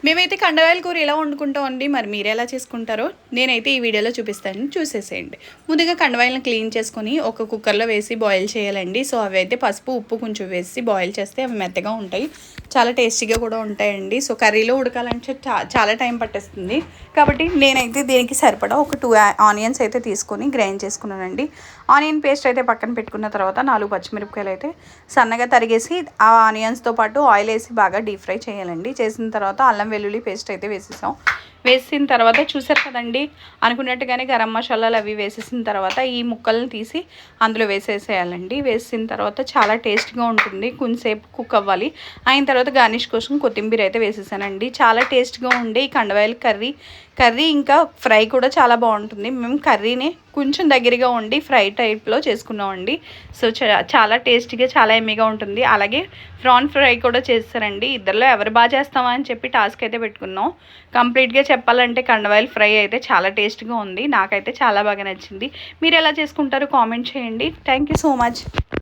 మేమైతే కండవాయల కూర ఇలా వండుకుంటామండి. మరి మీరు ఎలా చేసుకుంటారో నేనైతే ఈ వీడియోలో చూపిస్తాను, చూసేసేయండి. ముందుగా కండవాయలను క్లీన్ చేసుకొని ఒక కుక్కర్లో వేసి బాయిల్ చేయాలండి. సో అవి అయితే పసుపు ఉప్పు కొంచెం వేసి బాయిల్ చేస్తే అవి మెత్తగా ఉంటాయి, చాలా టేస్టీగా కూడా ఉంటాయండి. సో కర్రీలో ఉడకాలంటే చాలా టైం పట్టేస్తుంది. కాబట్టి నేనైతే దీనికి సరిపడా ఒక 2 ఆనియన్స్ అయితే తీసుకొని గ్రైండ్ చేసుకున్నానండి. ఆనియన్ పేస్ట్ అయితే పక్కన పెట్టుకున్న తర్వాత 4 పచ్చిమిరపకాయలు అయితే సన్నగా తరిగేసి ఆ ఆనియన్స్తో పాటు ఆయిల్ వేసి బాగా డీప్ ఫ్రై చేయాలండి. చేసిన తర్వాత అల్లం వెల్లుల్లి పేస్ట్ అయితే వేసేసాం. వేసిన తర్వాత చూసారు కదండి, అనుకున్నట్టుగానే గరం మసాలాలు అవి వేసేసిన తర్వాత ఈ ముక్కలను తీసి అందులో వేసేసేయాలండి. వేసిన తర్వాత చాలా టేస్ట్గా ఉంటుంది. కొంచెంసేపు కుక్ అవ్వాలి. అయిన తర్వాత గార్నిష్ కోసం కొత్తిమీర అయితే వేసేసానండి. చాలా టేస్ట్గా ఉండే ఈ కండవాయల కర్రీ ఇంకా ఫ్రై కూడా చాలా బాగుంటుంది. మేము కర్రీని కొంచెం దగ్గరగా ఉండి ఫ్రై టైప్లో చేసుకున్నామండి. సో చాలా టేస్టీగా చాలా ఎమ్మీగా ఉంటుంది. అలాగే ప్రాన్ ఫ్రై కూడా చేస్తారండి. ఇద్దరిలో ఎవరు బాగా చేస్తామా అని చెప్పి టాస్క్ అయితే పెట్టుకున్నాం. కంప్లీట్గా చెప్పాలంటే కండవాయల ఫ్రై అయితే చాలా టేస్ట్గా ఉంది. నాకైతే చాలా బాగా నచ్చింది. మీరు ఎలా చేసుకుంటారో కామెంట్ చేయండి. Thank you so much.